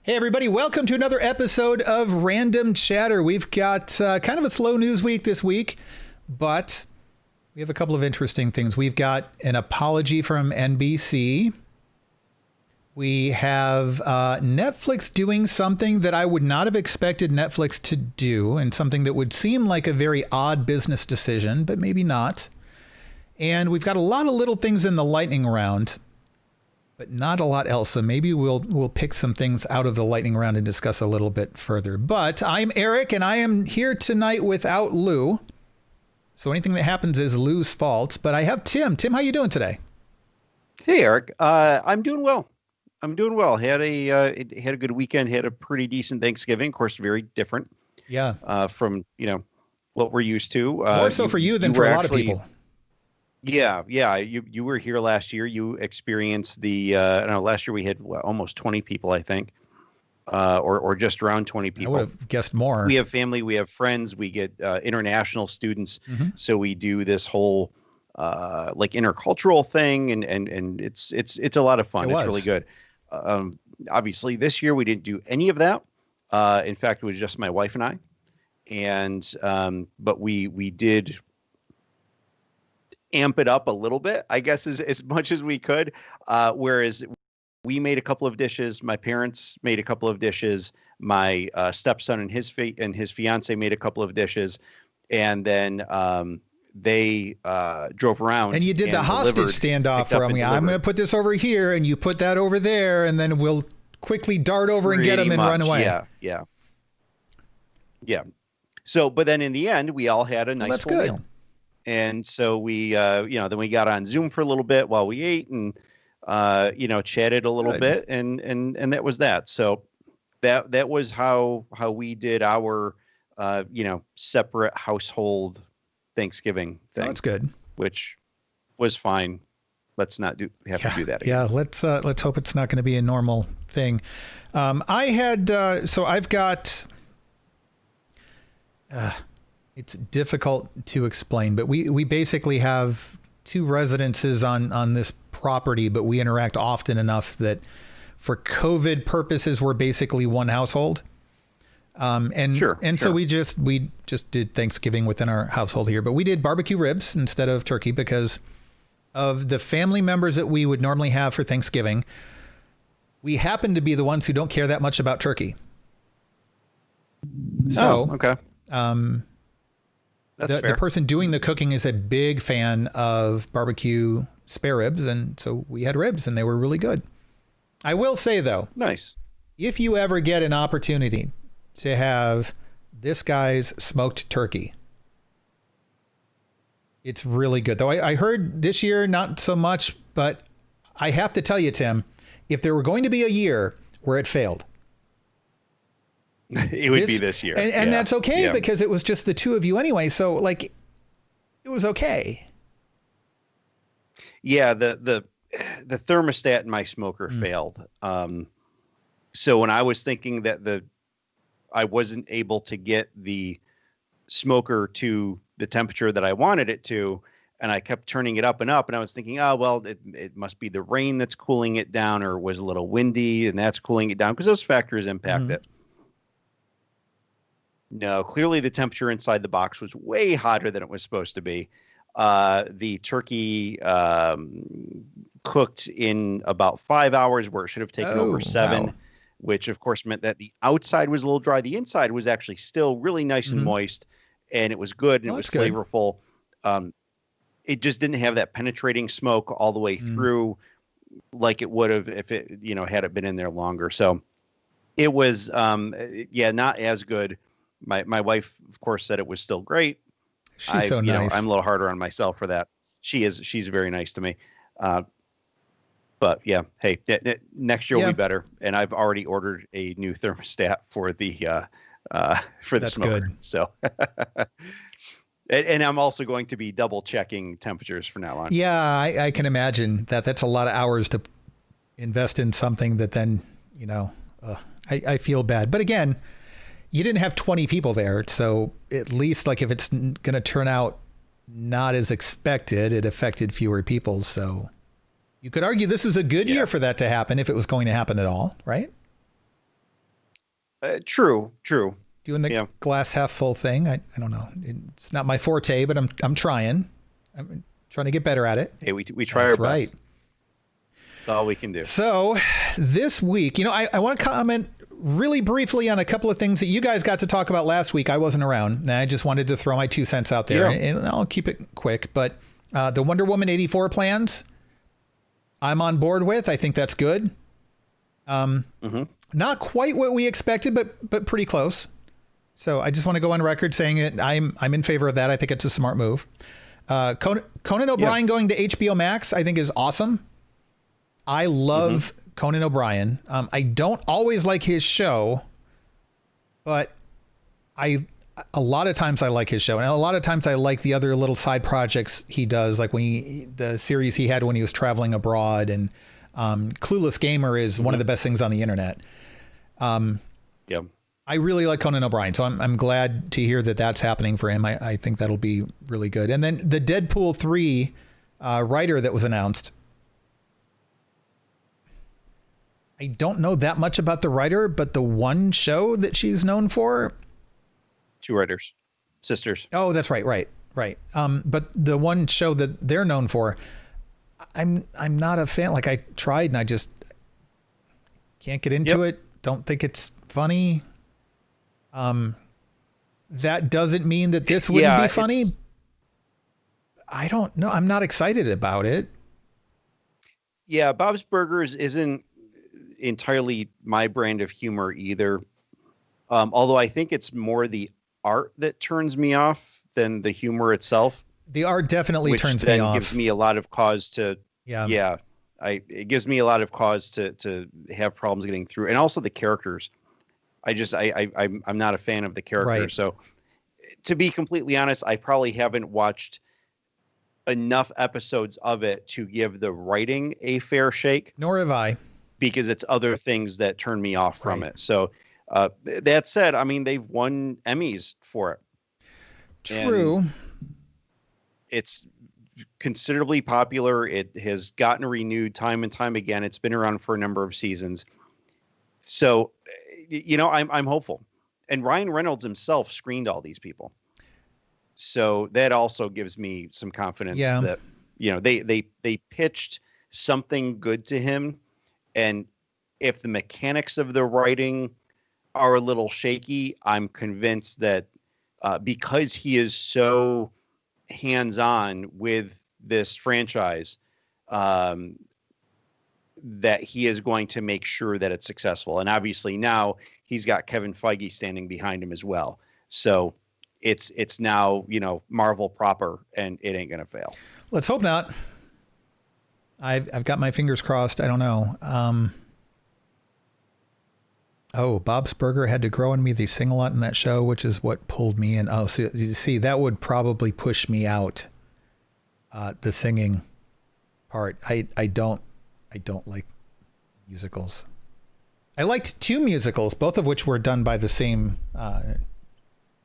Hey, everybody. Welcome to another episode of Random Chatter. We've got kind of a slow news week this week, but we have a couple of interesting things. We've got an apology from NBC. We have Netflix doing something that I would not have expected Netflix to do, and something that would seem like a very odd business decision, but maybe not. And we've got a lot of little things in the lightning round, but not a lot else. So maybe we'll pick some things out of the lightning round and discuss a little bit further. But I'm Eric, and I am here tonight without Lou. So anything that happens is Lou's fault. But I have Tim. Tim, how you doing today? Hey, Eric. I'm doing well. Had a good weekend. Had a pretty decent Thanksgiving. Of course, very different. Yeah. From what we're used to. More so for you than for a lot of people. Yeah. You were here last year. You experienced the. I don't know. Last year we had almost 20 people, I think, or just around 20 people. I would have guessed more. We have family. We have friends. We get international students. Mm-hmm. So we do this whole like intercultural thing, and it's a lot of fun. It's really good. Obviously, this year we didn't do any of that. In fact, it was just my wife and I, and but we did amp it up a little bit, I guess, as much as we could. Whereas we made a couple of dishes, my parents made a couple of dishes, my stepson and his fiance made a couple of dishes, and then they drove around. And you did the hostage standoff for me. I'm going to put this over here, and you put that over there, and then we'll quickly dart over and get them and run away. Yeah. So, but then in the end, we all had a nice full meal. And so we, then we got on Zoom for a little bit while we ate and, chatted a little bit, and that was that. So that was how we did our, separate household Thanksgiving thing. Oh, that's good. Which was fine. Let's not to do that again. Yeah, let's hope it's not going to be a normal thing. I've got. It's difficult to explain, but we basically have two residences on this property, but we interact often enough that for COVID purposes, we're basically one household. So we just did Thanksgiving within our household here, but we did barbecue ribs instead of turkey because of the family members that we would normally have for Thanksgiving. We happen to be the ones who don't care that much about turkey. So, okay. The person doing the cooking is a big fan of barbecue spare ribs, and so we had ribs, and they were really good. I will say, though, nice. If you ever get an opportunity to have this guy's smoked turkey, it's really good. Though I heard this year not so much, but I have to tell you, Tim, if there were going to be a year where it failed, it would be this year. And that's okay because it was just the two of you anyway. So it was okay. Yeah. The thermostat in my smoker failed. So when I was thinking that I wasn't able to get the smoker to the temperature that I wanted it to, and I kept turning it up and up, and I was thinking, it must be the rain that's cooling it down, or it was a little windy and that's cooling it down, because those factors impact it. No, clearly the temperature inside the box was way hotter than it was supposed to be. The turkey cooked in about 5 hours, where it should have taken over 7, which of course meant that the outside was a little dry. The inside was actually still really nice and moist, and it was good, and it was flavorful. It just didn't have that penetrating smoke all the way through like it would have if it, had it been in there longer. So it was, not as good. My wife, of course, said it was still great. She's so nice. I'm a little harder on myself for that. She's very nice to me. But yeah, hey, next year will be better. And I've already ordered a new thermostat for the smoker. Good. So, and I'm also going to be double checking temperatures from now on. Yeah, I can imagine that. That's a lot of hours to invest in something that then, I feel bad. But again, you didn't have 20 people there. So at least if it's going to turn out not as expected, it affected fewer people. So you could argue this is a good year for that to happen if it was going to happen at all, right? True. Doing the glass half full thing. I don't know. It's not my forte, but I'm trying. I'm trying to get better at it. Hey, we try our best. Right. That's all we can do. So this week, I want to comment really briefly on a couple of things that you guys got to talk about last week. I wasn't around, and I just wanted to throw my 2 cents out there, and I'll keep it quick. But the Wonder Woman 84 plans, I'm on board with. I think that's good. Not quite what we expected, but pretty close. So I just want to go on record saying it. I'm in favor of that. I think it's a smart move. Conan O'Brien going to HBO Max, I think is awesome. I love Conan O'Brien. I don't always like his show, but a lot of times I like his show, and a lot of times I like the other little side projects he does, like the series he had when he was traveling abroad, and Clueless Gamer is one of the best things on the internet. I really like Conan O'Brien, so I'm glad to hear that that's happening for him. I think that'll be really good. And then the Deadpool 3 writer that was announced. I don't know that much about the writer, but the one show that she's known for. 2 writers, sisters. Oh, that's right. But the one show that they're known for, I'm not a fan. Like, I tried and I just can't get into it. Don't think it's funny. That doesn't mean that this wouldn't be funny. I don't know. I'm not excited about it. Yeah, Bob's Burgers isn't entirely my brand of humor either. Although I think it's more the art that turns me off than the humor itself. The art definitely turns me off. Which then gives me a lot of cause to, it gives me a lot of cause to have problems getting through. And also the characters. I'm not a fan of the characters. Right. So to be completely honest, I probably haven't watched enough episodes of it to give the writing a fair shake. Nor have I. Because it's other things that turn me off from it. So that said, I mean, they've won Emmys for it. True. And it's considerably popular. It has gotten renewed time and time again. It's been around for a number of seasons. So, I'm hopeful. And Ryan Reynolds himself screened all these people. So that also gives me some confidence that, they pitched something good to him. And if the mechanics of the writing are a little shaky, I'm convinced that because he is so hands-on with this franchise, that he is going to make sure that it's successful. And obviously now he's got Kevin Feige standing behind him as well. So it's now, Marvel proper, and it ain't going to fail. Let's hope not. I've got my fingers crossed. I don't know. Bob's Burger had to grow on me. They sing a lot in that show, which is what pulled me in. Oh, so you see, that would probably push me out. The singing part. I don't like musicals. I liked 2 musicals, both of which were done by the same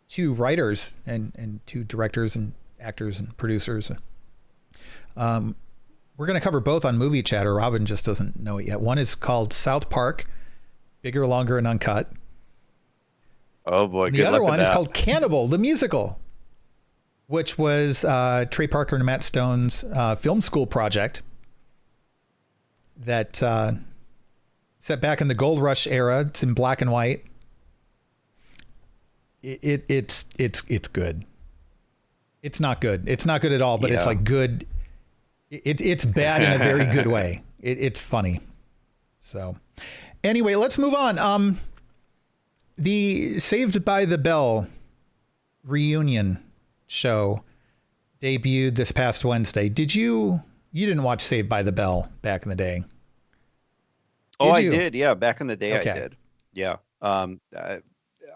2 writers and 2 directors and actors and producers. We're going to cover both on Movie Chatter. Robin just doesn't know it yet. One is called South Park, Bigger, Longer, and Uncut. Oh, boy. And the other one is called Cannibal, the musical, which was Trey Parker and Matt Stone's film school project that set back in the Gold Rush era. It's in black and white. It's good. It's not good. It's not good at all, but it's like good. It's bad in a very good way. It's funny. So anyway, let's move on. The Saved by the Bell reunion show debuted this past Wednesday. You didn't watch Saved by the Bell back in the day? I did. Yeah. Back in the day, okay. I did. Yeah.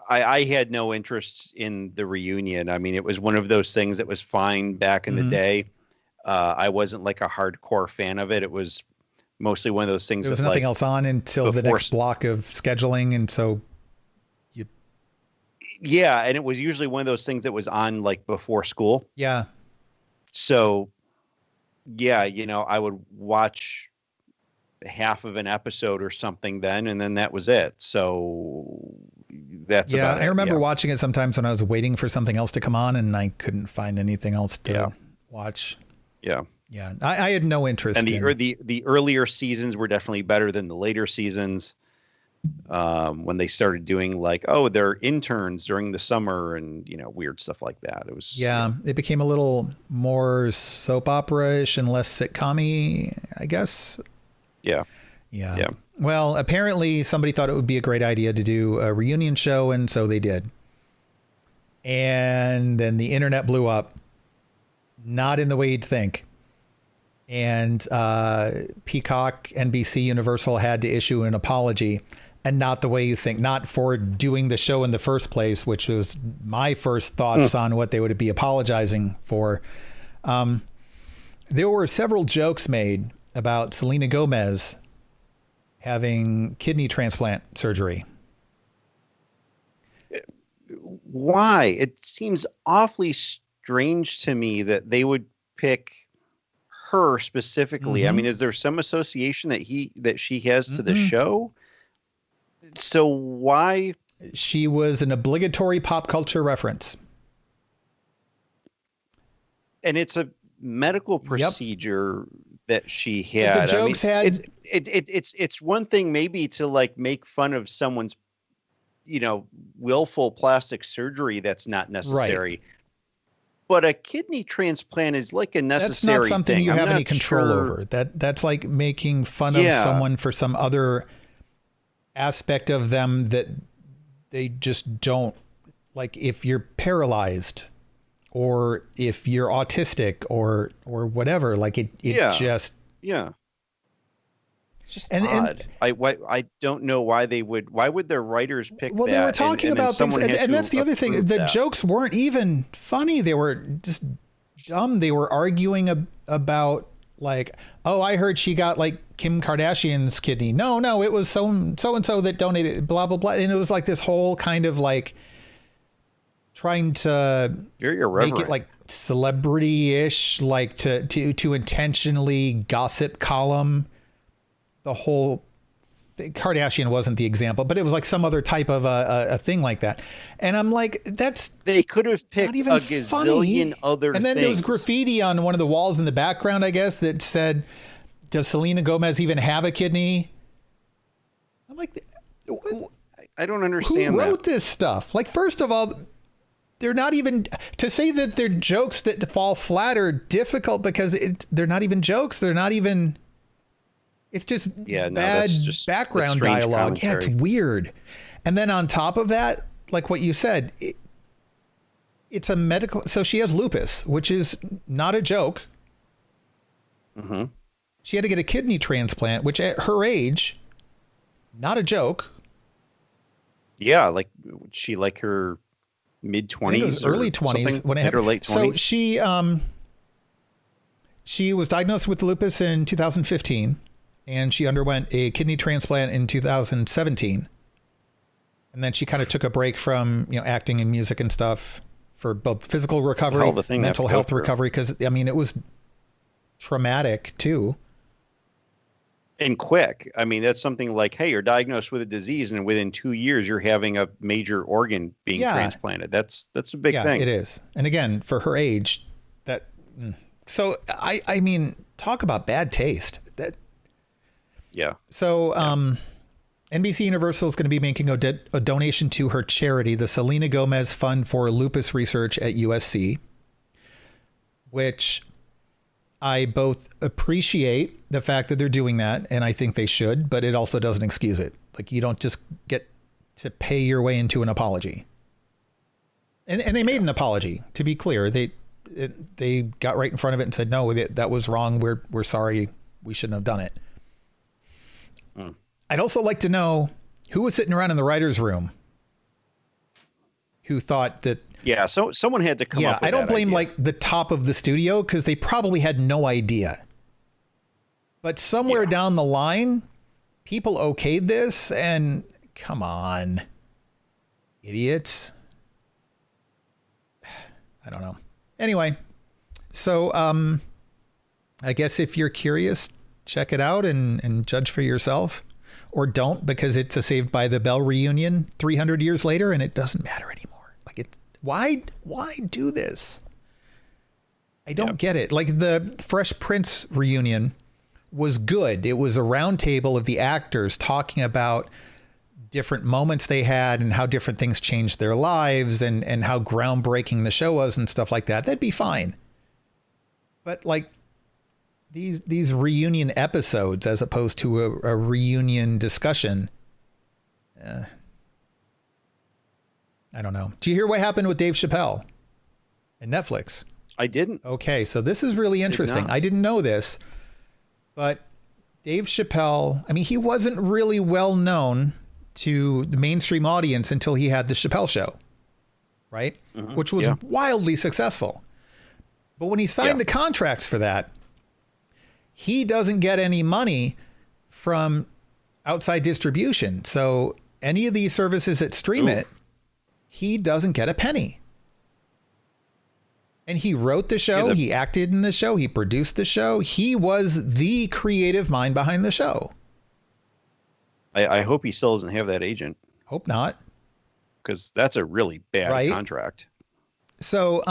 I had no interest in the reunion. I mean, it was one of those things that was fine back in the day. I wasn't like a hardcore fan of it. It was mostly one of those things. There was nothing else on until the next block of scheduling. And so yeah. And it was usually one of those things that was on like before school. Yeah. So yeah, I would watch half of an episode or something then, and then that was it. So That's about it. I remember watching it sometimes when I was waiting for something else to come on and I couldn't find anything else to watch. Yeah. Yeah. I had no interest. And the earlier seasons were definitely better than the later seasons. When they started doing like, they're interns during the summer and, weird stuff like that. It was, it became a little more soap opera-ish and less sitcom-y, I guess. Yeah. Well, apparently somebody thought it would be a great idea to do a reunion show, and so they did. And then the internet blew up, not in the way you'd think. And Peacock, NBC, Universal had to issue an apology, and not the way you think, not for doing the show in the first place, which was my first thoughts on what they would be apologizing for. There were several jokes made about Selena Gomez having kidney transplant surgery. Why? It seems awfully strange to me that they would pick her specifically. I mean, is there some association that she has to the show? So why? She was an obligatory pop culture reference. And it's a medical procedure that she had. The jokes it's one thing maybe to like make fun of someone's, willful plastic surgery that's not necessary. Right. But a kidney transplant is like a necessary That's not something thing. you have any control over. That's like making fun of someone for some other aspect of them that they just don't, like if you're paralyzed or if you're autistic or whatever, like it just. Yeah. It's just odd. I don't know why would their writers pick that? Well, they were talking about things, and that's the other thing. The jokes weren't even funny. They were just dumb. They were arguing about like, I heard she got like Kim Kardashian's kidney. No, it was so and so that donated, blah, blah, blah. And it was like this whole kind of like trying to make it like celebrity-ish, like to intentionally gossip column the whole thing. Kardashian wasn't the example, but it was like some other type of a thing like that. And I'm like, they could have picked a gazillion other things. And then there was graffiti on one of the walls in the background, I guess, that said, does Selena Gomez even have a kidney? I'm like, I don't understand who wrote this stuff? Like, first of all, they're not even, to say that they're jokes that fall flat are difficult because they're not even jokes. They're not even, it's just bad background dialogue. Commentary. Yeah, it's weird. And then on top of that, like what you said, it's a medical, so she has lupus, which is not a joke. Mm-hmm. She had to get a kidney transplant, which at her age, not a joke. Yeah, like her mid-20s, early 20s when it happened. Or late 20s. So she was diagnosed with lupus in 2015, and she underwent a kidney transplant in 2017. And then she kind of took a break from acting and music and stuff for both physical recovery, mental health recovery, because I mean it was traumatic too. And quick. I mean, that's something like, hey, you're diagnosed with a disease and within 2 years you're having a major organ being transplanted. That's a big thing. It is. And again, for her age, so I mean, talk about bad taste. So NBC Universal is going to be making a donation to her charity, the Selena Gomez Fund for Lupus Research at USC, which I both appreciate the fact that they're doing that, and I think they should, but it also doesn't excuse it. Like, you don't just get to pay your way into an apology. And they made an apology, to be clear. They got right in front of it and said, no, that was wrong. We're sorry. We shouldn't have done it. I'd also like to know who was sitting around in the writer's room who thought that. Yeah, so someone had to come up with that. I don't blame idea. like the top of the studio because they probably had no idea. But somewhere down the line, people okayed this, and come on, idiots. I don't know. Anyway, so I guess if you're curious, check it out and judge for yourself. or don't, because it's a Saved by the Bell reunion 300 years later and it doesn't matter anymore. Like, why do this? I don't get it. Like, the Fresh Prince reunion was good. It was a round table of the actors talking about different moments they had and how different things changed their lives and how groundbreaking the show was and stuff like that. That'd be fine. But like these reunion episodes, as opposed to a reunion discussion, I don't know. Do you hear what happened with Dave Chappelle and Netflix? I didn't. Okay, so this is really interesting. I didn't know this, but Dave Chappelle, I mean, he wasn't really well known to the mainstream audience until he had the Chappelle Show, right? Mm-hmm. Which was wildly successful. But when he signed the contracts for that, he doesn't get any money from outside distribution. So any of these services that stream it, he doesn't get a penny. And he wrote the show, he acted in the show, he produced the show. He was the creative mind behind the show. I hope he still doesn't have that agent. Hope not. Because that's a really bad contract. So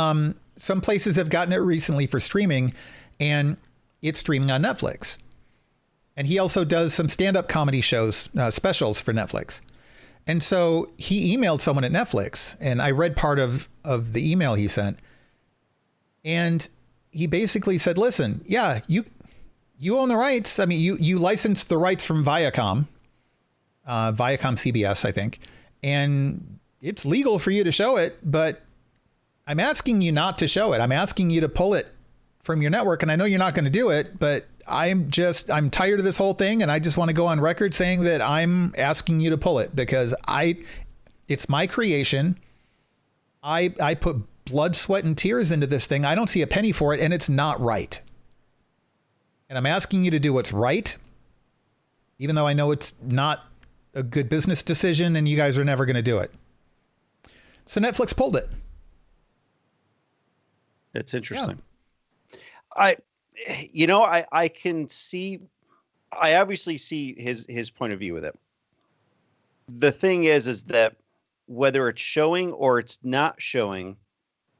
some places have gotten it recently for streaming, and it's streaming on Netflix. And he also does some stand-up comedy shows, specials for Netflix. And so he emailed someone at Netflix, and I read part of the email he sent. And he basically said, listen, you own the rights. I mean, you licensed the rights from Viacom CBS, I think. And it's legal for you to show it, but I'm asking you not to show it. I'm asking you to pull it from your network. And I know you're not going to do it, but I'm tired of this whole thing. And I just want to go on record saying that I'm asking you to pull it because it's my creation. I put blood, sweat, and tears into this thing. I don't see a penny for it, and it's not right. And I'm asking you to do what's right, even though I know it's not a good business decision and you guys are never going to do it. So Netflix pulled it. That's interesting. Yeah. I can see, I obviously see his point of view with it. The thing is that whether it's showing or it's not showing,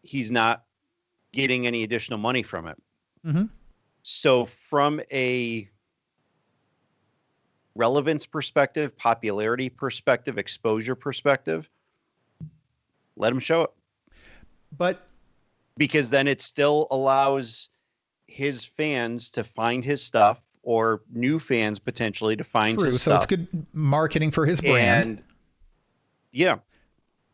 he's not getting any additional money from it. Mm-hmm. So from a relevance perspective, popularity perspective, exposure perspective, let him show it. But because then it still allows his fans to find his stuff or new fans potentially to find his stuff. So it's good marketing for his brand.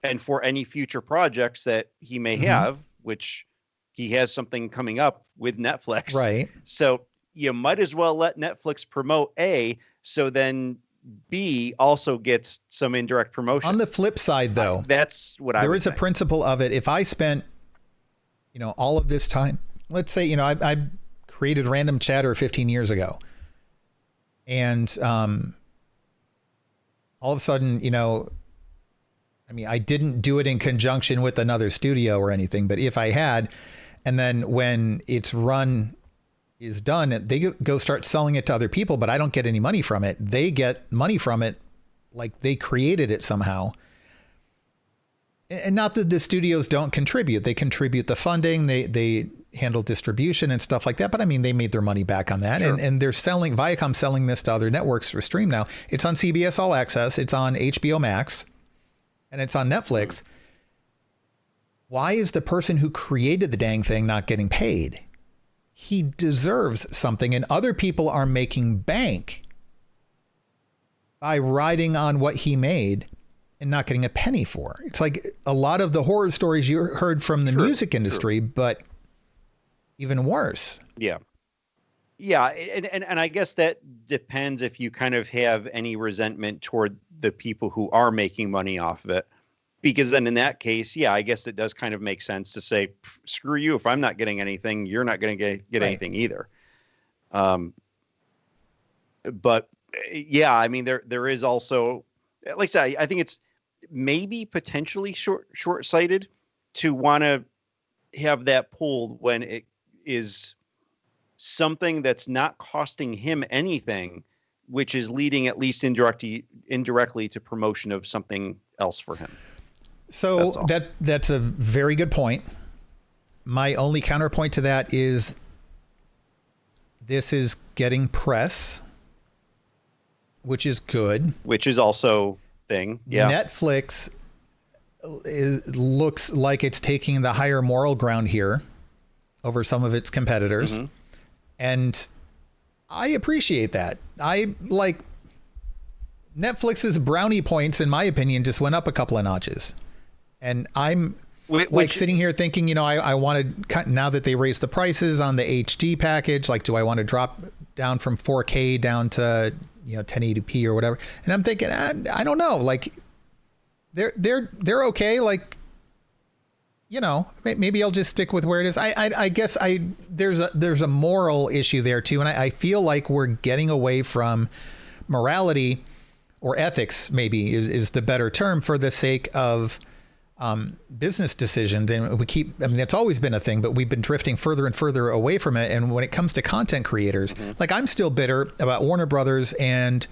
And for any future projects that he may have, which he has something coming up with Netflix. Right. So you might as well let Netflix promote A, so then B also gets some indirect promotion. On the flip side, though, that's what I would say. There is a principle of it. If I spent, all of this time, let's say, I created RandomChatter 15 years ago. And all of a sudden, I didn't do it in conjunction with another studio or anything, but if I had, and then when its run is done, they go start selling it to other people, but I don't get any money from it. They get money from it like they created it somehow. And not that the studios don't contribute. They contribute the funding, they handle distribution and stuff like that. But they made their money back on that. Sure. And they're Viacom selling this to other networks for stream now. It's on CBS All Access. It's on HBO Max. And it's on Netflix. Why is the person who created the dang thing not getting paid? He deserves something, and other people are making bank by riding on what he made and not getting a penny for. It's like a lot of the horror stories you heard from the music industry, but even worse. Yeah. Yeah. And I guess that depends if you kind of have any resentment toward the people who are making money off of it, because then in that case, I guess it does kind of make sense to say, screw you. If I'm not getting anything, you're not going to get anything either. But there is also, like I said, I think it's maybe potentially short-sighted to want to have that pulled when it is something that's not costing him anything which is leading at least indirectly to promotion of something else for him. So that's a very good point. My only counterpoint to that is this is getting press, which is good. Which is also thing. Yeah. Netflix looks like it's taking the higher moral ground here over some of its competitors. Mm-hmm. And I appreciate that. I like Netflix's brownie points, in my opinion, just went up a couple of notches. And I'm sitting here thinking, you know, I want to, now that they raised the prices on the HD package, like, do I want to drop down from 4K down to, 1080p or whatever? And I'm thinking, I don't know, like they're okay. Like, maybe I'll just stick with where it is. I guess there's a moral issue there too. And I feel like we're getting away from morality, or ethics maybe is the better term, for the sake of business decisions. And it's always been a thing, but we've been drifting further and further away from it. And when it comes to content creators, like, I'm still bitter about Warner Brothers and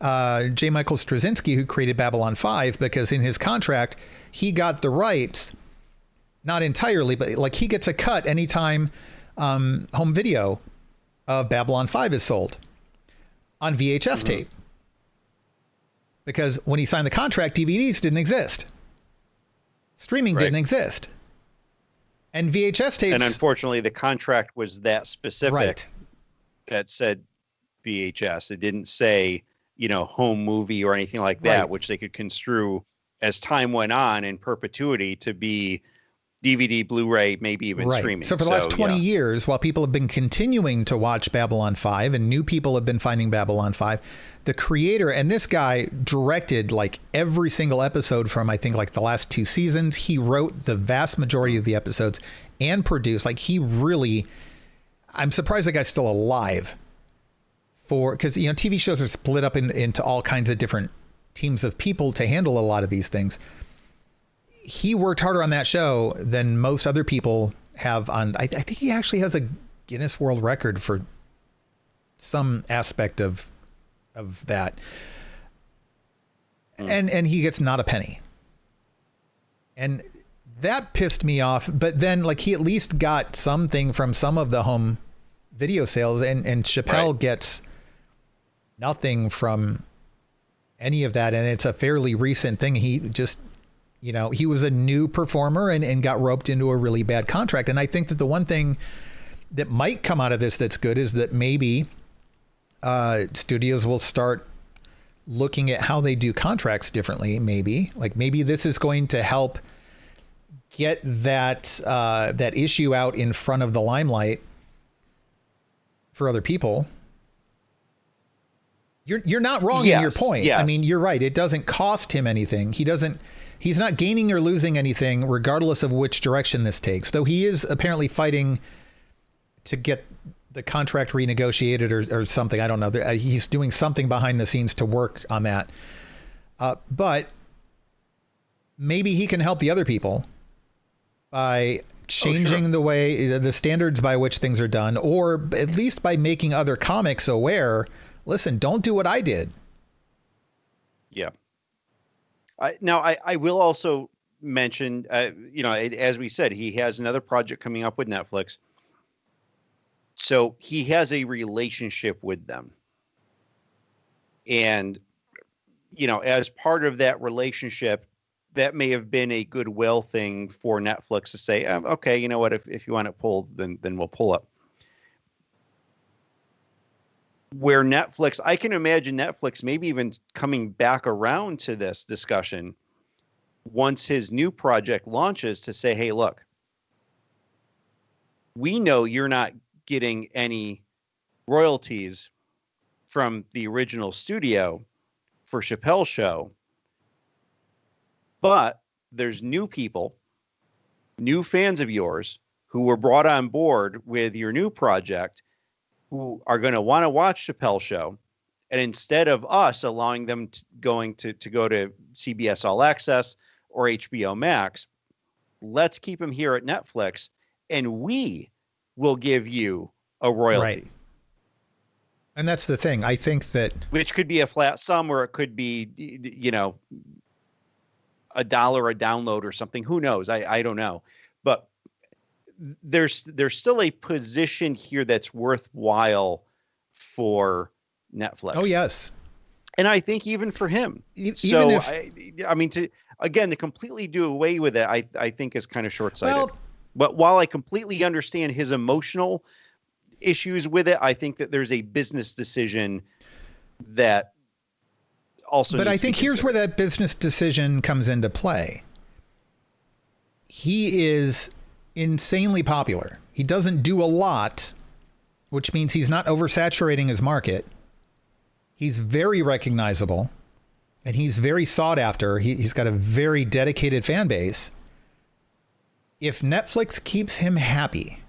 J. Michael Straczynski, who created Babylon 5, because in his contract, he got the rights, not entirely, but like he gets a cut anytime home video of Babylon 5 is sold on VHS tape. Because when he signed the contract, DVDs didn't exist. Streaming didn't exist. And VHS tapes. And unfortunately, the contract was that specific that said VHS. It didn't say, home movie or anything like that, which they could construe as time went on in perpetuity to be DVD, Blu-ray, maybe even streaming. So for the last 20 years, while people have been continuing to watch Babylon 5 and new people have been finding Babylon 5, the creator, and this guy directed like every single episode from, I think, like the last 2 seasons. He wrote the vast majority of the episodes and produced. Like, he really, I'm surprised the guy's still alive, because, TV shows are split up into all kinds of different teams of people to handle a lot of these things. He worked harder on that show than most other people have on. I think he actually has a Guinness World Record for some aspect of that. And he gets not a penny. And that pissed me off. But then, like, he at least got something from some of the home video sales, and Chappelle gets nothing from any of that. And it's a fairly recent thing. He just, he was a new performer and got roped into a really bad contract. And I think that the one thing that might come out of this that's good is that maybe studios will start looking at how they do contracts differently. Maybe this is going to help get that issue out in front of the limelight for other people. You're not wrong in your point. Yes. I mean, you're right. It doesn't cost him anything. He's not gaining or losing anything, regardless of which direction this takes. Though he is apparently fighting to get the contract renegotiated or something. I don't know. He's doing something behind the scenes to work on that. But maybe he can help the other people by changing the way, the standards by which things are done, or at least by making other comics aware. Listen, don't do what I did. Yeah. I will also mention, as we said, he has another project coming up with Netflix. So he has a relationship with them. And, as part of that relationship, that may have been a goodwill thing for Netflix to say, okay, you know what, if you want it pulled, then we'll pull it. Where Netflix, I can imagine Netflix maybe even coming back around to this discussion once his new project launches to say, hey, look, we know you're not getting any royalties from the original studio for Chappelle's show, but there's new people, new fans of yours who were brought on board with your new project, who are going to want to watch Chappelle's show. And instead of us allowing them to go to CBS All Access or HBO Max, let's keep them here at Netflix, and we will give you a royalty. Right. And that's the thing. I think that, which could be a flat sum, or it could be, you know, $1 a download or something. Who knows? I don't know. But there's still a position here that's worthwhile for Netflix. Oh, yes. And I think even for him. I mean, to completely do away with it, I think is kind of short-sighted. Well, but while I completely understand his emotional issues with it, I think that there's a business decision that also. But I think here's where that business decision comes into play. He is insanely popular. He doesn't do a lot, which means he's not oversaturating his market. He's very recognizable, and he's very sought after. He's got a very dedicated fan base. If Netflix keeps him happy,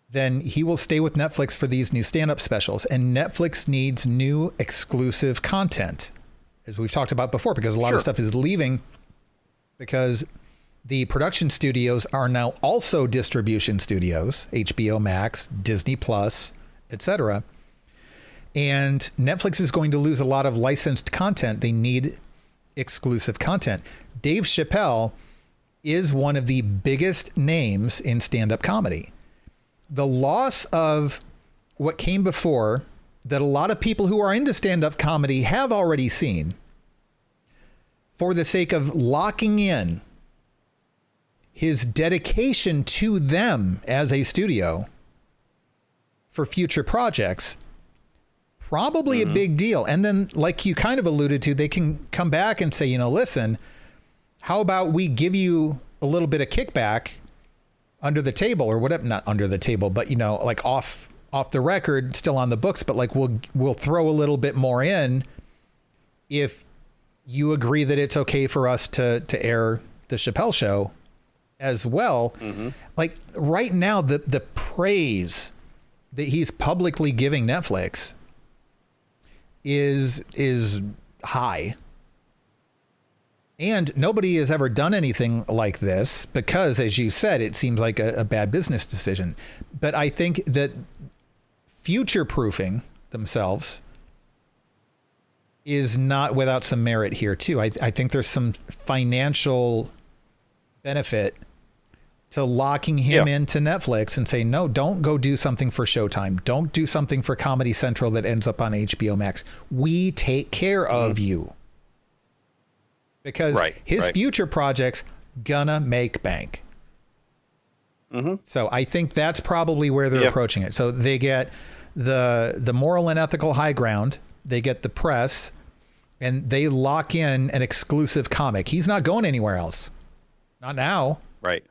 then he will stay with Netflix for these new stand-up specials. And Netflix needs new exclusive content, as we've talked about before, because a lot of stuff is leaving because the production studios are now also distribution studios, HBO Max, Disney Plus, etc. And Netflix is going to lose a lot of licensed content. They need exclusive content. Dave Chappelle is one of the biggest names in stand-up comedy. The loss of what came before that a lot of people who are into stand-up comedy have already seen, for the sake of locking in his dedication to them as a studio for future projects, probably a big deal. And then, like you kind of alluded to, they can come back and say, you know, listen, how about we give you a little bit of kickback under the table or whatever, not under the table, but, you know, like off the record, still on the books, but like we'll throw a little bit more in if you agree that it's okay for us to air the Chappelle Show as well. Like right now, the praise that he's publicly giving Netflix is high. And nobody has ever done anything like this because, as you said, it seems like a bad business decision. But I think that future-proofing themselves is not without some merit here, too. I think there's some financial benefit to locking him into Netflix and saying, no, don't go do something for Showtime. Don't do something for Comedy Central that ends up on HBO Max. We take care of you. Because his future projects gonna make bank. So I think that's probably where they're approaching it. So they get the moral and ethical high ground. They get the press, and they lock in an exclusive comic. He's not going anywhere else. Not now. Right.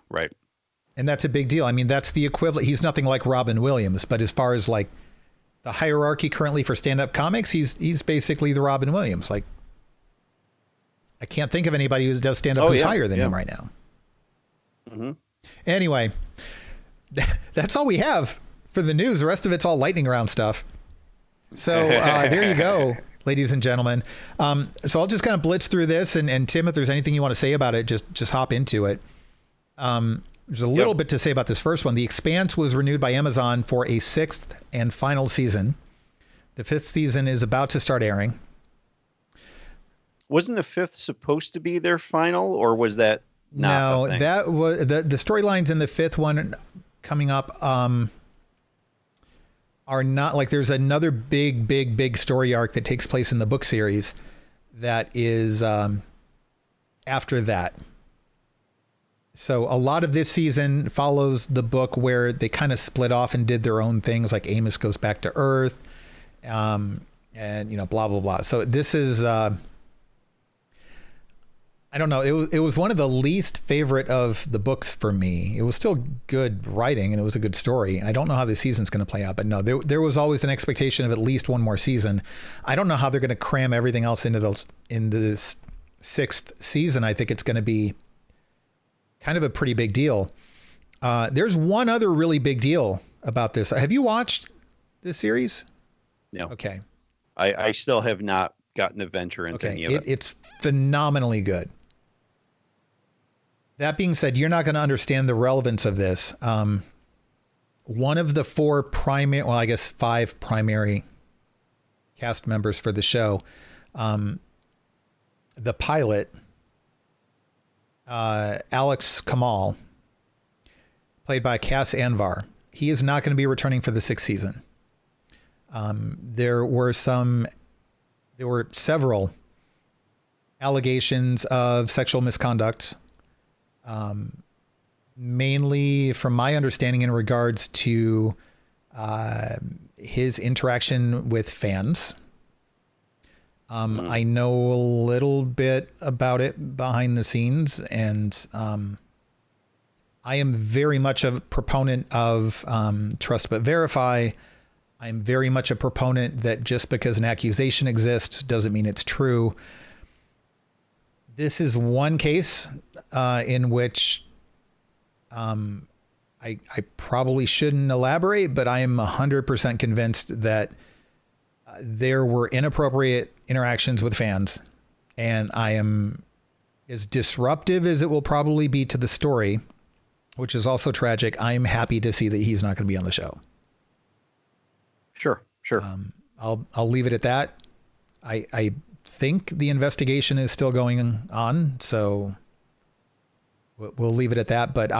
And that's a big deal. I mean, that's the equivalent. He's nothing like Robin Williams, but as far as like the hierarchy currently for stand-up comics, he's basically the Robin Williams. Like, I can't think of anybody who does stand-up who's higher than him right now. Anyway, that's all we have for the news. The rest of it's all lightning round stuff. So there you go, ladies and gentlemen. So I'll just kind of blitz through this, and Tim, if there's anything you want to say about it, just hop into it. There's a little bit to say about this first one. The Expanse was renewed by Amazon for a 6th and final season. The 5th season is about to start airing. Wasn't the 5th supposed to be their final, or was that not? No, that was the storylines in the 5th one coming up are not like, there's another big story arc that takes place in the book series that is after that. So a lot of this season follows the book where they kind of split off and did their own things, like Amos goes back to Earth, and, you know, blah, blah, blah. So this is, I don't know. It was one of the least favorite of the books for me. It was still good writing and it was a good story. I don't know how the season's going to play out, but no, there was always an expectation of at least one more season. I don't know how they're going to cram everything else into this 6th season. I think it's going to be kind of a pretty big deal. There's one other really big deal about this. Have you watched this series? No. Okay. I still have not gotten to venture into any of it. It's phenomenally good. That being said, you're not going to understand the relevance of this one of the four primary, well, I guess 5 primary cast members for the show, the pilot, Alex Kamal, played by Cass Anvar, he is not going to be returning for the 6th season. There were several allegations of sexual misconduct, mainly from my understanding in regards to his interaction with fans. I know a little bit about it behind the scenes, and I am very much a proponent of trust but verify. I'm very much a proponent that just because an accusation exists doesn't mean it's true. This is one case in which I probably shouldn't elaborate, but I am 100% convinced that there were inappropriate interactions with fans, and I am as disruptive as it will probably be to the story, which is also tragic. I'm happy to see that he's not going to be on the show. Sure. I'll leave it at that. I think the investigation is still going on, so we'll leave it at that. But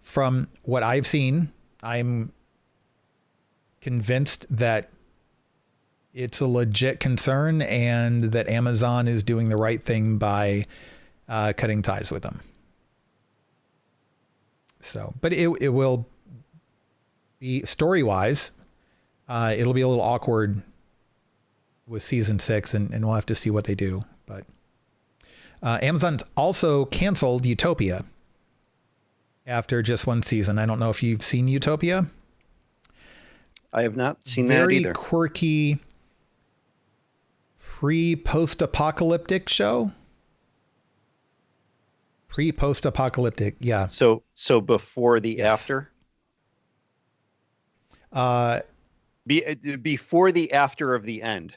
from what I've seen, I'm convinced that it's a legit concern and that Amazon is doing the right thing by cutting ties with them. So, but it will be story-wise, it'll be a little awkward with season 6, and we'll have to see what they do. But Amazon's also canceled Utopia after just 1 season. I don't know if you've seen Utopia. I have not seen that either. Very quirky pre-post-apocalyptic show. Pre-post-apocalyptic, yeah. So before the after? Before the after of the end.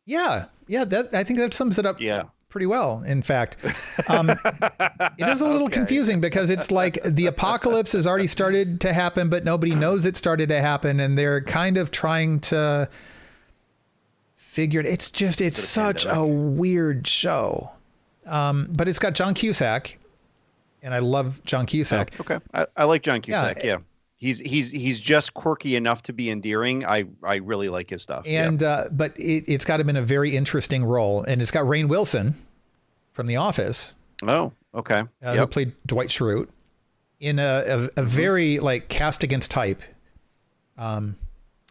Yeah. I think that sums it up pretty well, in fact. It is a little confusing because it's like the apocalypse has already started to happen, but nobody knows it started to happen, and they're kind of trying to figure it. It's such a weird show. But it's got John Cusack, and I love John Cusack. Oh, okay. I like John Cusack. Yeah. He's just quirky enough to be endearing. I really like his stuff. And but it's got him in a very interesting role, and it's got Rainn Wilson from The Office. Oh, okay. Who played Dwight Schrute in a very like cast against type, a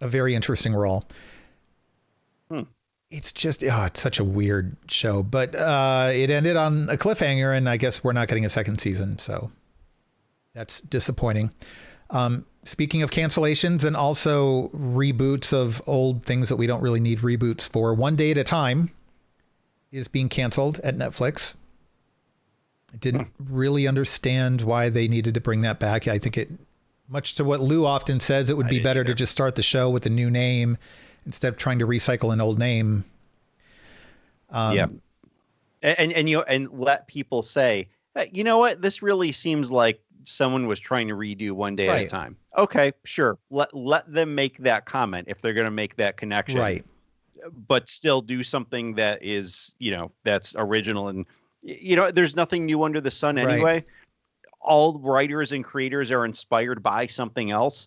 very interesting role. It's just it's such a weird show, but it ended on a cliffhanger, and I guess we're not getting a 2nd season, so that's disappointing. Speaking of cancellations and also reboots of old things that we don't really need reboots for, One Day at a Time is being canceled at Netflix. I didn't really understand why they needed to bring that back. I think much to what Lou often says, it would be better to just start the show with a new name instead of trying to recycle an old name. And let people say, hey, you know what? This really seems like someone was trying to redo One Day at a Time. Okay, sure. Let them make that comment if they're going to make that connection. Right. But still do something that is, that's original. And, there's nothing new under the sun anyway. Right. All writers and creators are inspired by something else.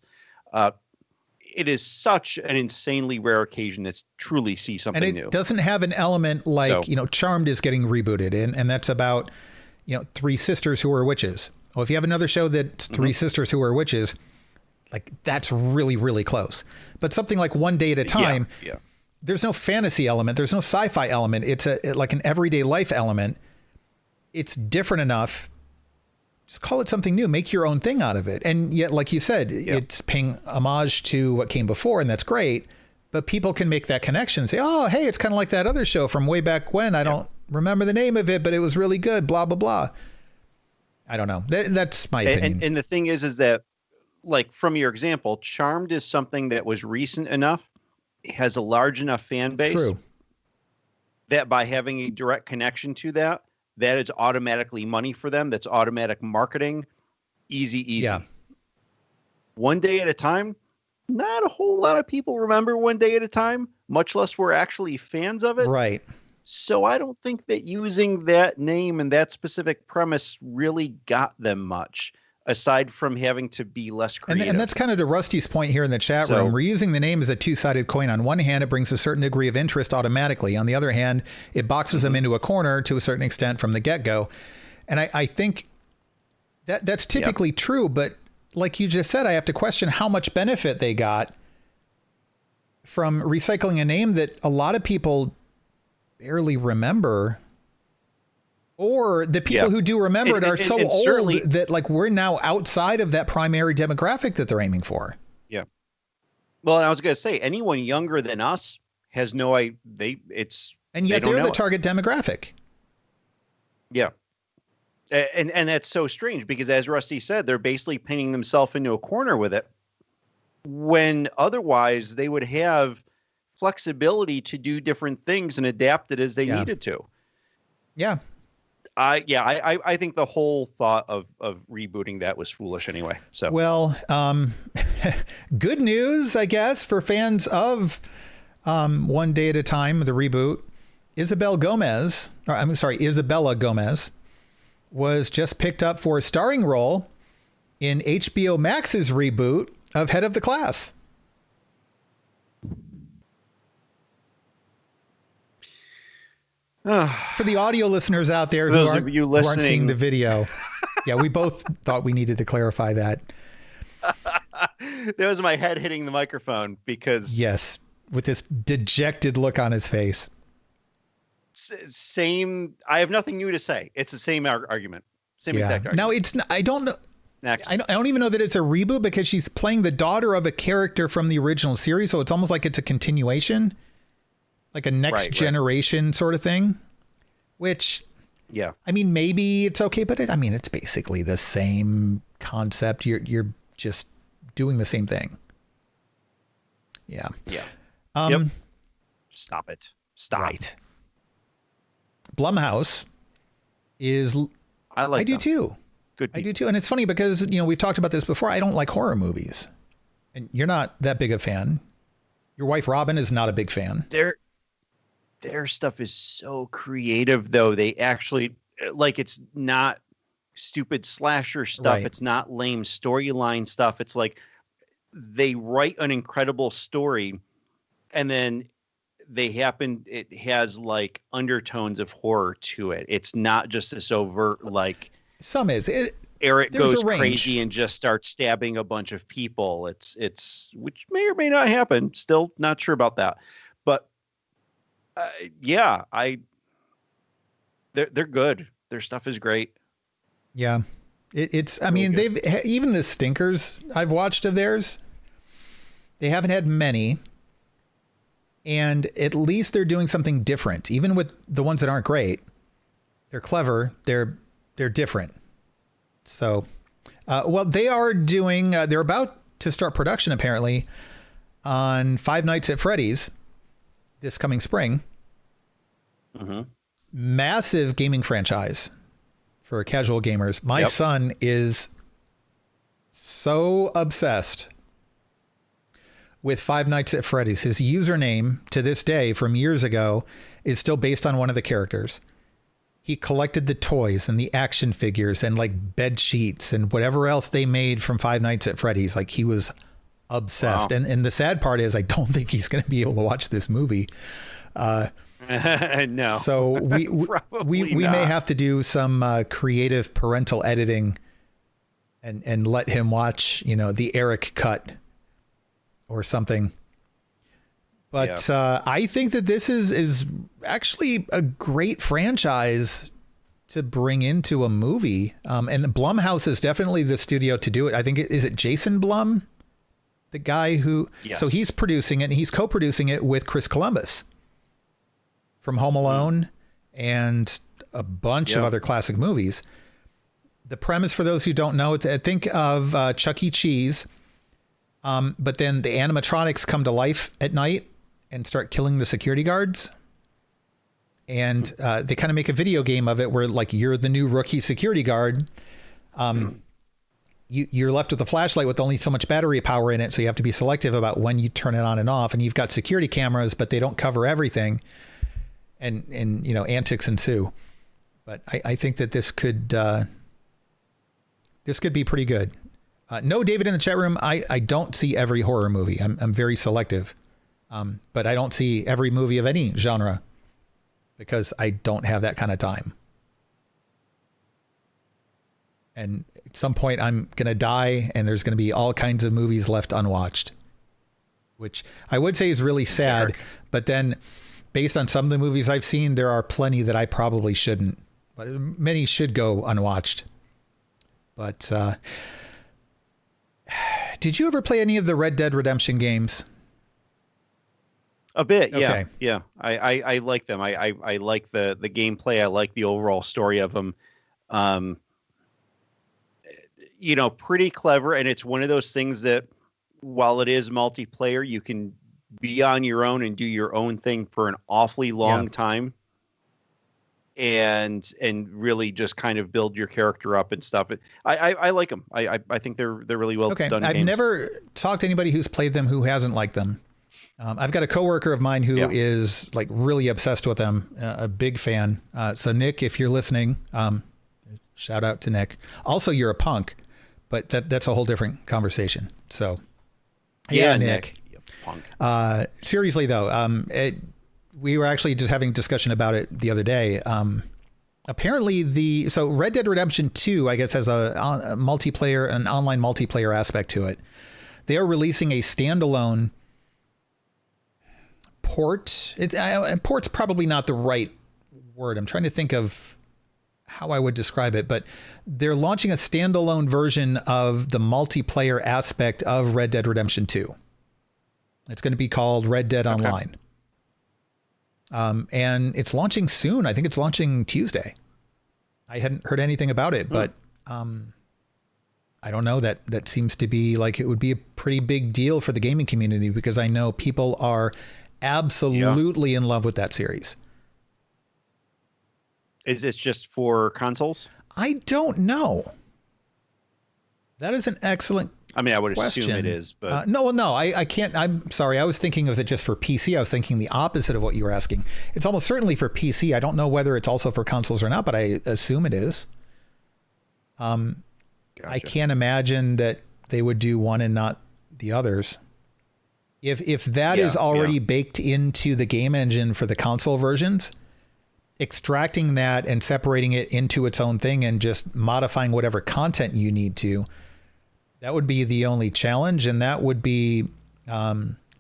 It is such an insanely rare occasion to truly see something new. And it doesn't have an element like, Charmed is getting rebooted, and that's about, 3 sisters who are witches. Well, if you have another show that's 3 sisters who are witches, like that's really, really close. But something like One Day at a Time, there's no fantasy element. There's no sci-fi element. It's like an everyday life element. It's different enough. Just call it something new. Make your own thing out of it. And yet, like you said, it's paying homage to what came before, and that's great. But people can make that connection and say, oh, hey, it's kind of like that other show from way back when. I don't remember the name of it, but it was really good, blah, blah, blah. I don't know. That's my opinion. And the thing is that, like, from your example, Charmed is something that was recent enough, has a large enough fan base. True. That by having a direct connection to that is automatically money for them. That's automatic marketing. Easy. Yeah. One Day at a Time, not a whole lot of people remember One Day at a Time, much less were actually fans of it. Right. So I don't think that using that name and that specific premise really got them much, aside from having to be less creative. And that's kind of to Rusty's point here in the chat room. We're using the name as a two-sided coin. On one hand, it brings a certain degree of interest automatically. On the other hand, it boxes them into a corner to a certain extent from the get-go. And I think that's typically true, but like you just said, I have to question how much benefit they got from recycling a name that a lot of people barely remember, or the people who do remember it are so old that like we're now outside of that primary demographic that they're aiming for. Yeah. Well, and I was going to say anyone younger than us has no idea. And yet they're the target demographic. Yeah. And that's so strange because, as Rusty said, they're basically painting themselves into a corner with it, when otherwise they would have flexibility to do different things and adapt it as they needed to. Yeah. I think the whole thought of rebooting that was foolish anyway. So, well, good news, I guess, for fans of One Day at a Time, the reboot. Isabella Gomez was just picked up for a starring role in HBO Max's reboot of Head of the Class. For the audio listeners out there who aren't seeing the video. Yeah, we both thought we needed to clarify that. That was my head hitting the microphone because... Yes, with this dejected look on his face. Same. I have nothing new to say. It's the same argument. Same exact argument. Now, it's not, I don't know. Next. I don't even know that it's a reboot because she's playing the daughter of a character from the original series. So it's almost like it's a continuation, like a next generation sort of thing, which, I mean, maybe it's okay, but it's basically the same concept. You're just doing the same thing. Yeah. Yeah. Stop it. Stop. Right. Blumhouse is, I do too. Good people. I do too. And it's funny because, we've talked about this before. I don't like horror movies, and you're not that big a fan. Your wife, Robin, is not a big fan. Their stuff is so creative, though. They actually, like, it's not stupid slasher stuff. Right. It's not lame storyline stuff. It's like they write an incredible story, and then it has like undertones of horror to it. It's not just this overt, like, some is Eric goes crazy and just starts stabbing a bunch of people. It's which may or may not happen. Still not sure about that, but they're good. Their stuff is great. Yeah, it's. I mean, they've even the stinkers I've watched of theirs. They haven't had many, and at least they're doing something different. Even with the ones that aren't great, they're clever. They're different. So, they are doing, they're about to start production apparently on Five Nights at Freddy's this coming spring. Mm-hmm. Massive gaming franchise for casual gamers. My son is so obsessed with Five Nights at Freddy's. His username to this day from years ago is still based on one of the characters. He collected the toys and the action figures and like bed sheets and whatever else they made from Five Nights at Freddy's. Like, he was obsessed. Wow. And the sad part is I don't think he's going to be able to watch this movie. No. So we may have to do some creative parental editing and let him watch, the Eric cut or something. But I think that this is actually a great franchise to bring into a movie. And Blumhouse is definitely the studio to do it. I think is it Jason Blum, the guy who, so he's producing it and he's co-producing it with Chris Columbus from Home Alone and a bunch of other classic movies. The premise, for those who don't know, think of Chuck E. Cheese. But then the animatronics come to life at night and start killing the security guards. And they kind of make a video game of it where, like, you're the new rookie security guard. you're left with a flashlight with only so much battery power in it. So you have to be selective about when you turn it on and off. And you've got security cameras, but they don't cover everything. And antics ensue. But I think that this could be pretty good. No, David in the chat room, I don't see every horror movie. I'm very selective. But I don't see every movie of any genre because I don't have that kind of time. And at some point I'm going to die and there's going to be all kinds of movies left unwatched, which I would say is really sad. But then based on some of the movies I've seen, there are plenty that I probably shouldn't. But many should go unwatched. But did you ever play any of the Red Dead Redemption games? A bit, yeah. Okay. Yeah. I like them. I like the gameplay. I like the overall story of them. Pretty clever. And it's one of those things that while it is multiplayer, you can be on your own and do your own thing for an awfully long time. And really just kind of build your character up and stuff. I like them. I think they're really well done. I've games. never talked to anybody who's played them who hasn't liked them. I've got a coworker of mine who is like really obsessed with them, a big fan. So Nick, if you're listening, shout out to Nick. Also, you're a punk, but that's a whole different conversation. So yeah, Nick. Punk. Seriously though, we were actually just having a discussion about it the other day. Apparently so Red Dead Redemption 2, I guess, has an online multiplayer aspect to it. They are releasing a standalone port. Port's probably not the right word. I'm trying to think of how I would describe it, but they're launching a standalone version of the multiplayer aspect of Red Dead Redemption 2. It's going to be called Red Dead Online. And it's launching soon. I think it's launching Tuesday. I hadn't heard anything about it, but I don't know. That seems to be like it would be a pretty big deal for the gaming community because I know people are absolutely in love with that series. Is this just for consoles? I don't know. That is an excellent I mean, I would question. assume it is, but no, I can't. I'm sorry. I was thinking, was it just for PC? I was thinking the opposite of what you were asking. It's almost certainly for PC. I don't know whether it's also for consoles or not, but I assume it is. Gotcha. I can't imagine that they would do one and not the others. If that is already baked into the game engine for the console versions, extracting that and separating it into its own thing and just modifying whatever content you need to, that would be the only challenge. And that would be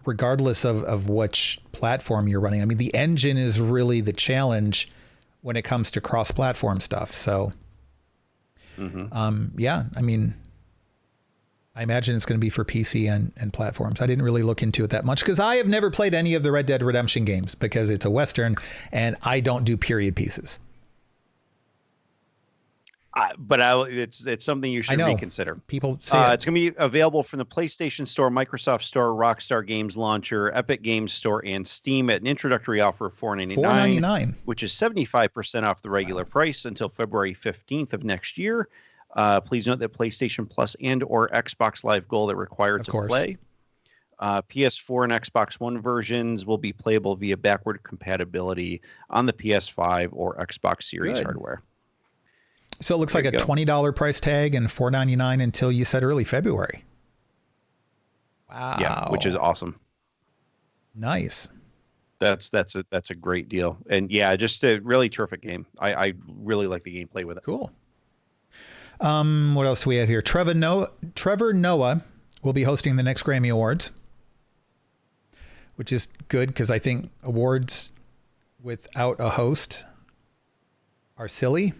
regardless of which platform you're running. I mean, the engine is really the challenge when it comes to cross-platform stuff. So, I mean, I imagine it's going to be for PC and platforms. I didn't really look into it that much because I have never played any of the Red Dead Redemption games because it's a Western and I don't do period pieces. But it's something you should reconsider. People say it's going to be available from the PlayStation Store, Microsoft Store, Rockstar Games Launcher, Epic Games Store, and Steam at an introductory offer of $4.99, which is 75% off the regular price until February 15th of next year. Please note that PlayStation Plus and or Xbox Live Gold are required to play. PS4 and Xbox One versions will be playable via backward compatibility on the PS5 or Xbox Series hardware. So it looks like a $20 price tag and $4.99 until you said early February. Wow. Yeah, which is awesome. Nice. That's a great deal. And yeah, just a really terrific game. I really like the gameplay with it. Cool. What else do we have here? Trevor Noah will be hosting the next Grammy Awards, which is good because I think awards without a host are silly.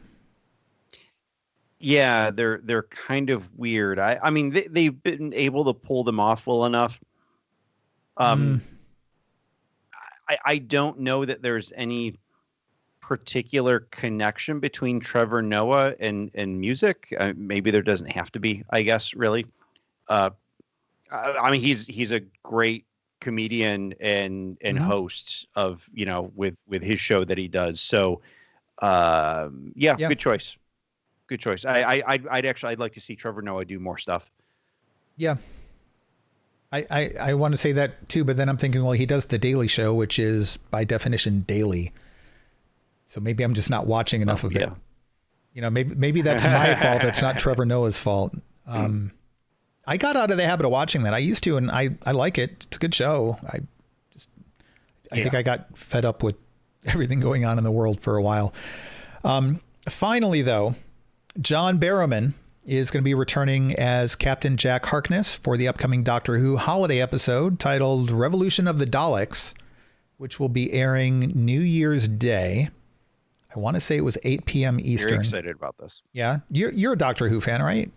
Yeah, they're kind of weird. I mean, they've been able to pull them off well enough. I don't know that there's any particular connection between Trevor Noah and music. Maybe there doesn't have to be, I guess, really. I mean, he's a great comedian and host of, with his show that he does. So, good choice. Good choice. I'd like to see Trevor Noah do more stuff. Yeah. I want to say that too, but then I'm thinking, well, he does the Daily Show, which is by definition daily. So maybe I'm just not watching enough of it. You know, maybe that's my fault. That's not Trevor Noah's fault. I got out of the habit of watching that. I used to, and I like it. It's a good show. I think I got fed up with everything going on in the world for a while. Finally, though, John Barrowman is going to be returning as Captain Jack Harkness for the upcoming Doctor Who holiday episode titled Revolution of the Daleks, which will be airing New Year's Day. I want to say it was 8 p.m. Eastern. Very excited about this. Yeah. You're a Doctor Who fan, right?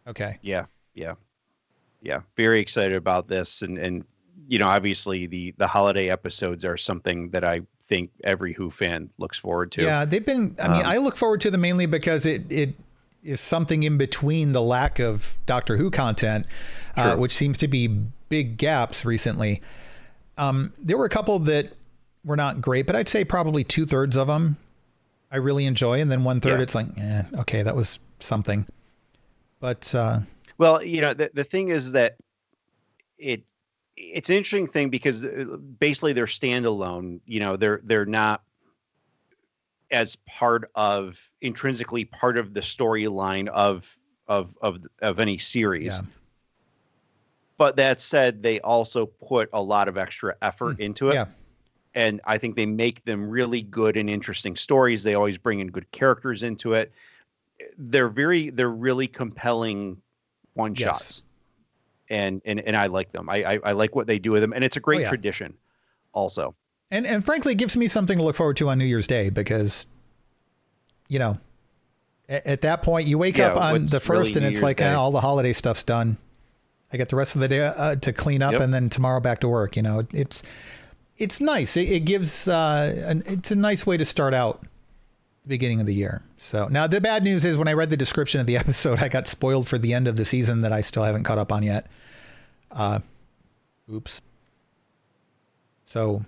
Okay. Yeah. Very excited about this. And you know, obviously the holiday episodes are something that I think every Who fan looks forward to. Yeah, they've been, I mean, I look forward to them mainly because it is something in between the lack of Doctor Who content, which seems to be big gaps recently. There were a couple that were not great, but I'd say probably 2/3 of them I really enjoy. And then 1/3, it's like, okay, that was something. But, well, you know, the thing is that it's an interesting thing because basically they're standalone. You know, they're not as intrinsically part of the storyline of any series. Yeah. But that said, they also put a lot of extra effort into it. Yeah. And I think they make them really good and interesting stories. They always bring in good characters into it. They're really compelling one shots. And I like them. I like what they do with them. And it's a great tradition also. And frankly, it gives me something to look forward to on New Year's Day because, you know, at that point you wake up on the 1st really and it's like, all the holiday stuff's done. I get the rest of the day to clean up and then tomorrow back to work. You know, it's nice. It gives, it's a nice way to start out the beginning of the year. So now the bad news is when I read the description of the episode, I got spoiled for the end of the season that I still haven't caught up on yet. Oops. So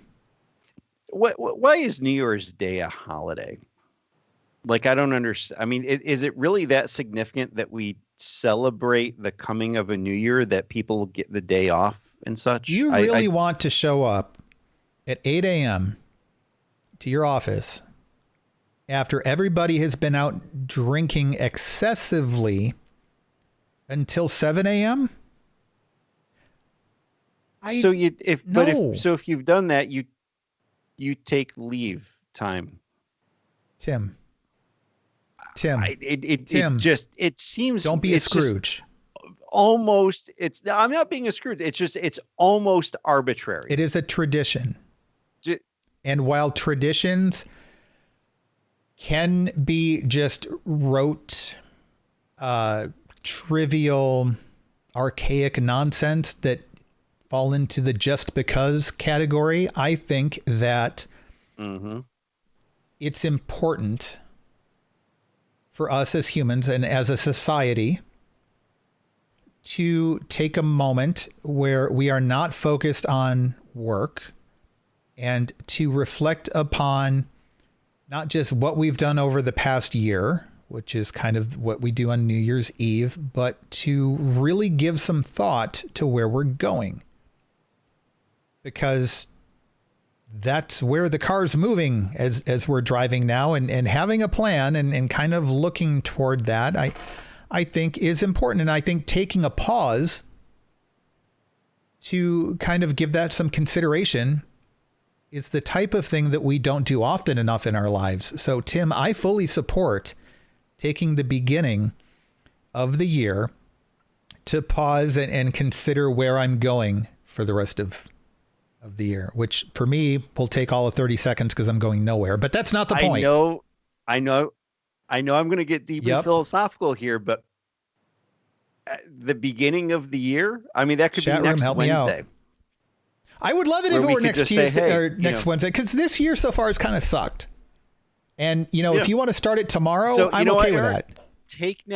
why is New Year's Day a holiday? Like, I don't understand. I mean, is it really that significant that we celebrate the coming of a new year, that people get the day off and such? Do you really want to show up at 8 a.m. to your office after everybody has been out drinking excessively until 7 a.m.? So if you've done that, you take leave time. Tim. It seems. Don't be a Scrooge. I'm not being a Scrooge. It's almost arbitrary. It is a tradition. And while traditions can be just rote, trivial, archaic nonsense that fall into the just because category, I think that it's important for us as humans and as a society to take a moment where we are not focused on work and to reflect upon not just what we've done over the past year, which is kind of what we do on New Year's Eve, but to really give some thought to where we're going. Because that's where the car's moving as we're driving now, and having a plan and kind of looking toward that, I think is important. And I think taking a pause to kind of give that some consideration is the type of thing that we don't do often enough in our lives. So Tim, I fully support taking the beginning of the year to pause and consider where I'm going for the rest of the year, which for me will take all of 30 seconds because I'm going nowhere, but that's not the point. I know I'm going to get deeply philosophical here, but the beginning of the year, I mean, that could be next Wednesday. I would love it if it were next Tuesday or next Wednesday, because this year so far has kind of sucked. And, you know, if you want to start it tomorrow, I'm okay with that. Take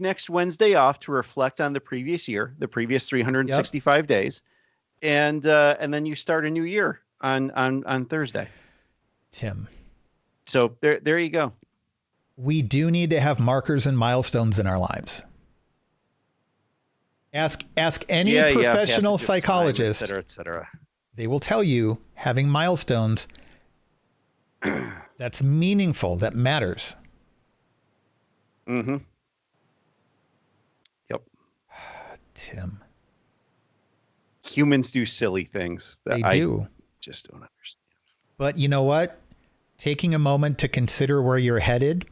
next Wednesday off to reflect on the previous year, the previous 365 days. And then you start a new year on Thursday. Tim. So there you go. we do need to have markers and milestones in our lives. Ask any professional psychologist, et cetera, et cetera. They will tell you having milestones that's meaningful, that matters. Mm-hmm. Yep. Tim. Humans do silly things that I just don't understand. But you know what? Taking a moment to consider where you're headed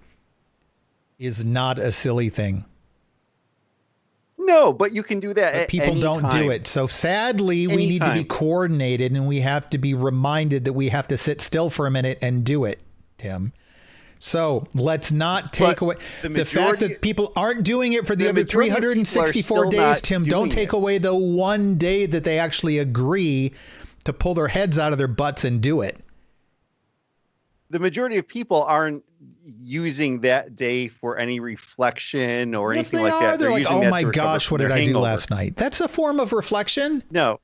is not a silly thing. No, but you can do that but at people any don't time. do it. So sadly, we need to be coordinated, and we have to be reminded that we have to sit still for a minute and do it, Tim. So let's not take away the fact that people aren't doing it for the other 364 days, Tim. Don't take away the one day that they actually agree to pull their heads out of their butts and do it. The majority of people aren't using that day for any reflection or anything like that. They're like, oh my gosh, what did I do last night? That's a form of reflection. No.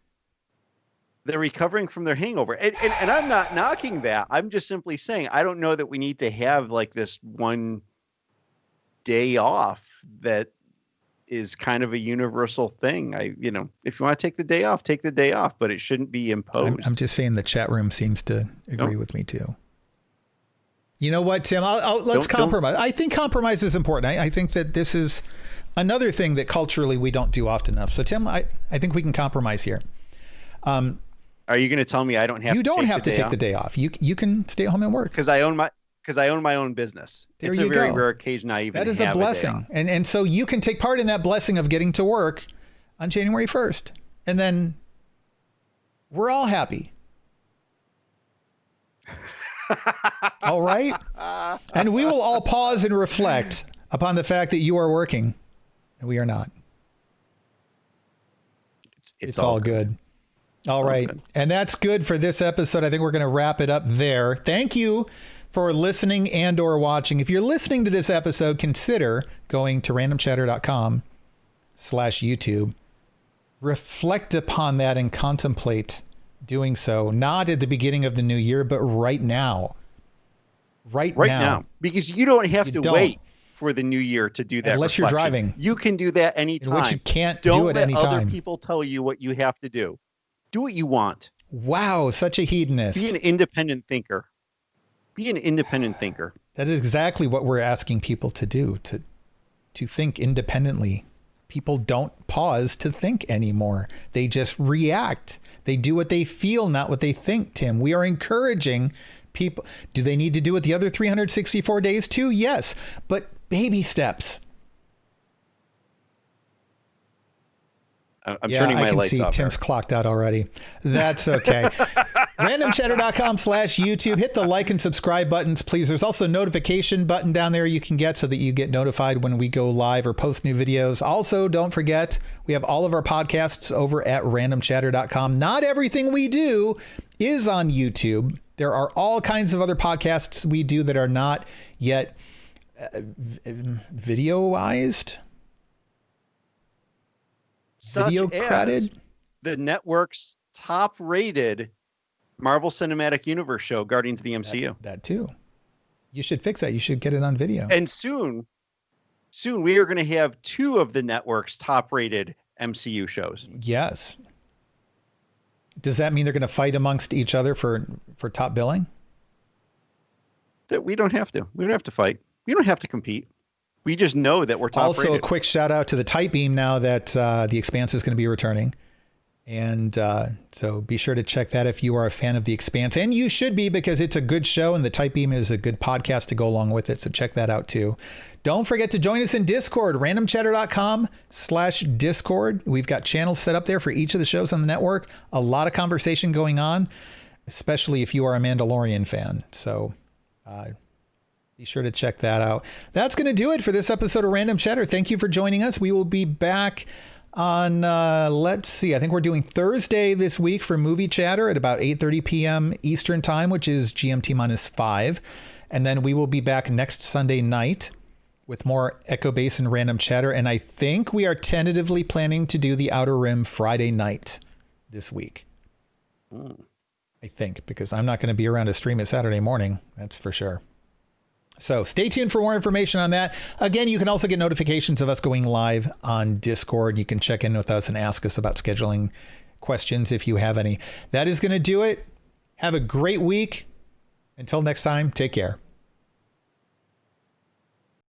They're recovering from their hangover. And I'm not knocking that. I'm just simply saying, I don't know that we need to have like this one day off that is kind of a universal thing. If you want to take the day off, take the day off, but it shouldn't be imposed. I'm just saying the chat room seems to agree with me too. You know what, Tim? Let's compromise. I think compromise is important. I think that this is another thing that culturally we don't do often enough. So, Tim, I think we can compromise here. Are you going to tell me I don't have? You don't have to take the day off. You can stay at home and work because I own my own business. It's a very rare occasion I even have. That is a blessing, and so you can take part in that blessing of getting to work on January 1st, and then we're all happy. All right. And we will all pause and reflect upon the fact that you are working and we are not. It's all good. All right. Good. And that's good for this episode. I think we're going to wrap it up there. Thank you for listening and or watching. If you're listening to this episode, consider going to randomchatter.com/YouTube. Reflect upon that and contemplate doing so, not at the beginning of the new year, but right now. Right now. Because you don't have to wait for the new year to do that. Unless you're driving. You can do that anytime. Which you can't do it anytime. Don't let other people tell you what you have to do. Do what you want. Wow, such a hedonist. Be an independent thinker. That is exactly what we're asking people to do, to think independently. People don't pause to think anymore. They just react. They do what they feel, not what they think, Tim. We are encouraging people. Do they need to do it the other 364 days too? Yes, but baby steps. I'm turning my lights off. I can see Tim's clocked out already. That's okay. randomchatter.com/YouTube. Hit the like and subscribe buttons, please. There's also a notification button down there you can get so that you get notified when we go live or post new videos. Also, don't forget, we have all of our podcasts over at randomchatter.com. Not everything we do is on YouTube. There are all kinds of other podcasts we do that are not yet videoized. Video credit, the network's top-rated Marvel Cinematic Universe show, Guardians of the MCU. That too. You should fix that. You should get it on video. And soon we are going to have 2 of the network's top-rated MCU shows. Yes. Does that mean they're going to fight amongst each other for top billing? That we don't have to. We don't have to fight. We don't have to compete. We just know that we're top also rated. A quick shout out to the Tight Beam now that The Expanse is going to be returning. And so be sure to check that if you are a fan of The Expanse. And you should be, because it's a good show and the Tight Beam is a good podcast to go along with it. So check that out too. Don't forget to join us in Discord, randomchatter.com/Discord. We've got channels set up there for each of the shows on the network. A lot of conversation going on, especially if you are a Mandalorian fan. So be sure to check that out. That's going to do it for this episode of Random Chatter. Thank you for joining us. We will be back on, let's see, I think we're doing Thursday this week for Movie Chatter at about 8:30 p.m. Eastern time, which is GMT -5. And then we will be back next Sunday night with more Echo Basin Random Chatter. And I think we are tentatively planning to do the Outer Rim Friday night this week. I think, because I'm not going to be around to stream it Saturday morning. That's for sure. So stay tuned for more information on that. Again, you can also get notifications of us going live on Discord. You can check in with us and ask us about scheduling questions if you have any. That is going to do it. Have a great week. Until next time, take care.